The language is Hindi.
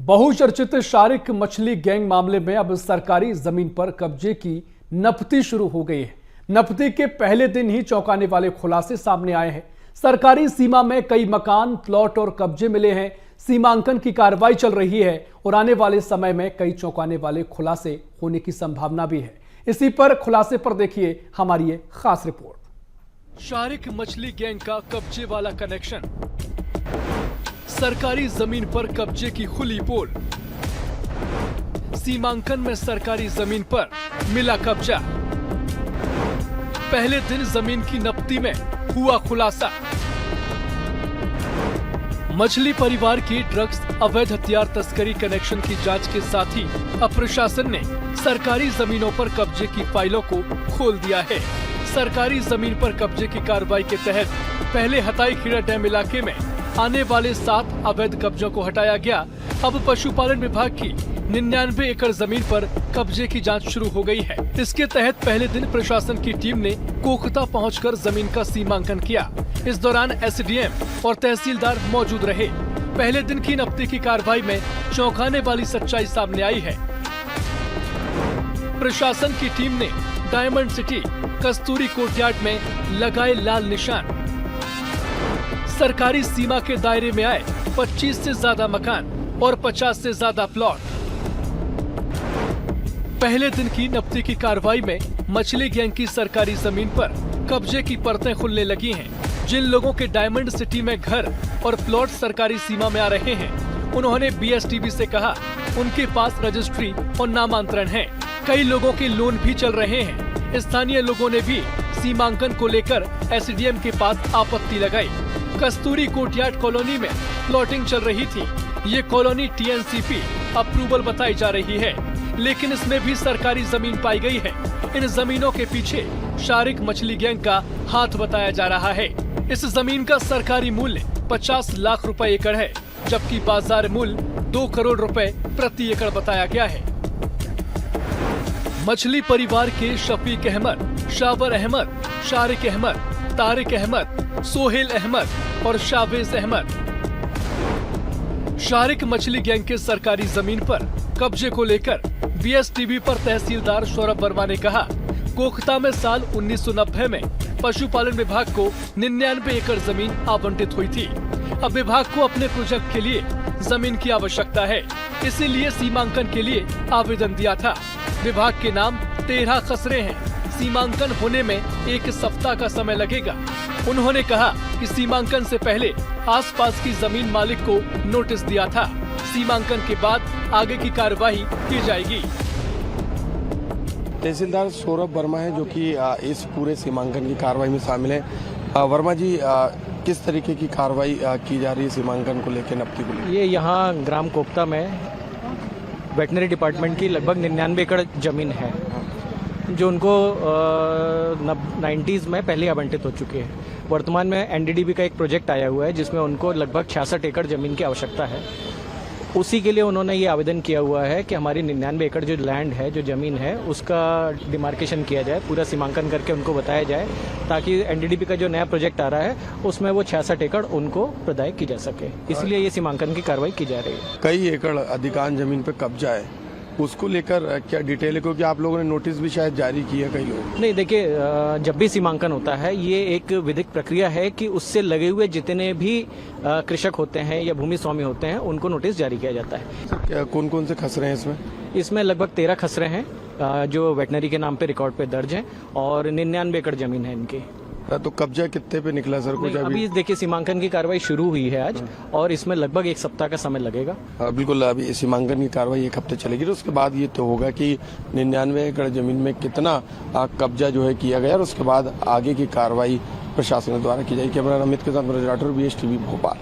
बहुचर्चित शारिक मछली गैंग मामले में अब सरकारी जमीन पर कब्जे की नपती शुरू हो गई है। नपती के पहले दिन ही चौंकाने वाले खुलासे सामने आए हैं। सरकारी सीमा में कई मकान, प्लॉट और कब्जे मिले हैं। सीमांकन की कार्रवाई चल रही है और आने वाले समय में कई चौंकाने वाले खुलासे होने की संभावना भी है। इसी पर खुलासे पर देखिए हमारी ये खास रिपोर्ट। शारिक मछली गैंग का कब्जे वाला कनेक्शन, सरकारी जमीन पर कब्जे की खुली पोल, सीमांकन में सरकारी जमीन पर मिला कब्जा, पहले दिन जमीन की नपती में हुआ खुलासा। मछली परिवार की ड्रग्स, अवैध हथियार तस्करी कनेक्शन की जांच के साथ ही अब प्रशासन ने सरकारी जमीनों पर कब्जे की फाइलों को खोल दिया है। सरकारी जमीन पर कब्जे की कार्रवाई के तहत पहले हताई खीरा डैम इलाके में आने वाले 7 अवैध कब्जों को हटाया गया। अब पशुपालन विभाग की 99 एकड़ जमीन पर कब्जे की जांच शुरू हो गई है। इसके तहत पहले दिन प्रशासन की टीम ने कोखता पहुंचकर जमीन का सीमांकन किया। इस दौरान एसडीएम और तहसीलदार मौजूद रहे। पहले दिन की नपती की कार्रवाई में चौंकाने वाली सच्चाई सामने आई है। प्रशासन की टीम ने डायमंड सिटी, कस्तूरी कोर्टयार्ड में लगाए लाल निशान। सरकारी सीमा के दायरे में आए 25 से ज्यादा मकान और 50 से ज्यादा प्लॉट। पहले दिन की नपती की कार्रवाई में मछली गैंग की सरकारी जमीन पर कब्जे की परतें खुलने लगी हैं। जिन लोगों के डायमंड सिटी में घर और प्लॉट सरकारी सीमा में आ रहे हैं, उन्होंने बीएसटीबी से कहा उनके पास रजिस्ट्री और नामांतरण है। कई लोगों के लोन भी चल रहे हैं। स्थानीय लोगों ने भी सीमांकन को लेकर एसडीएम के पास आपत्ति लगाई। कस्तूरी कोर्टयार्ड कॉलोनी में प्लॉटिंग चल रही थी। ये कॉलोनी टीएनसीपी अप्रूवल बताई जा रही है, लेकिन इसमें भी सरकारी जमीन पाई गई है। इन जमीनों के पीछे शारिक मछली गैंग का हाथ बताया जा रहा है। इस जमीन का सरकारी मूल्य 50 लाख रुपए एकड़ है, जबकि बाजार मूल्य 2 करोड़ रुपए प्रति एकड़ बताया गया है। मछली परिवार के शफीक अहमद, शाबर अहमद, शारिक अहमद, तारिक अहमद, सोहेल अहमद और शावेज अहमद। शारिक मछली गैंग के सरकारी जमीन पर कब्जे को लेकर बीएसटीबी पर तहसीलदार सौरभ वर्मा ने कहा, कोखता में साल 1990 में पशुपालन विभाग को 99 एकड़ जमीन आवंटित हुई थी। अब विभाग को अपने प्रोजेक्ट के लिए जमीन की आवश्यकता है, इसीलिए सीमांकन के लिए आवेदन दिया था। विभाग के नाम 13 खसरे हैं। सीमांकन होने में 1 सप्ताह का समय लगेगा। उन्होंने कहा कि सीमांकन से पहले आसपास की जमीन मालिक को नोटिस दिया था। सीमांकन के बाद आगे की कार्यवाही की जाएगी। तहसीलदार सौरभ वर्मा है, जो कि इस पूरे सीमांकन की कार्रवाई में शामिल है। वर्मा जी, किस तरीके की कार्रवाई की जा रही है सीमांकन को लेकर, नपती को लेकर? ये यहाँ ग्राम कोखता में वेटनरी डिपार्टमेंट की लगभग 99 एकड़ जमीन है, जो उनको 90s में पहले आवंटित हो चुकी है। वर्तमान में एनडीडीबी का एक प्रोजेक्ट आया हुआ है, जिसमें उनको लगभग 66 एकड़ जमीन की आवश्यकता है। उसी के लिए उन्होंने ये आवेदन किया हुआ है कि हमारी 99 एकड़ जो लैंड है, जो ज़मीन है, उसका डिमार्केशन किया जाए, पूरा सीमांकन करके उनको बताया जाए, ताकि एनडीडीबी का जो नया प्रोजेक्ट आ रहा है उसमें वो 66 एकड़ उनको प्रदाय की जा सके। इसलिए ये सीमांकन की कार्रवाई की जा रही है। कई एकड़ अधिकांश जमीन पे कब्जा है, उसको लेकर क्या डिटेल है? क्योंकि आप लोगों ने नोटिस भी शायद जारी किया कई लोग। नहीं, देखिए, जब भी सीमांकन होता है, ये एक विधिक प्रक्रिया है कि उससे लगे हुए जितने भी कृषक होते हैं या भूमि स्वामी होते हैं, उनको नोटिस जारी किया जाता है। कौन कौन से खसरे हैं इसमें? इसमें लगभग 13 खसरे हैं जो वेटनरी के नाम पे रिकॉर्ड पे दर्ज हैं, और 99 एकड़ जमीन है इनकी। तो कब्जा कितने पे निकला सर? कुछ अभी देखिए, सीमांकन की कार्रवाई शुरू हुई है आज, और इसमें लगभग 1 सप्ताह का समय लगेगा। बिल्कुल, अभी सीमांकन की कार्रवाई 1 हफ्ते चलेगी, तो उसके बाद ये तो होगा कि 99 एकड़ जमीन में कितना कब्जा जो है किया गया, और उसके बाद आगे की कार्रवाई प्रशासन द्वारा की जाएगी। कैमरा अमित के साथ BSTV भोपाल।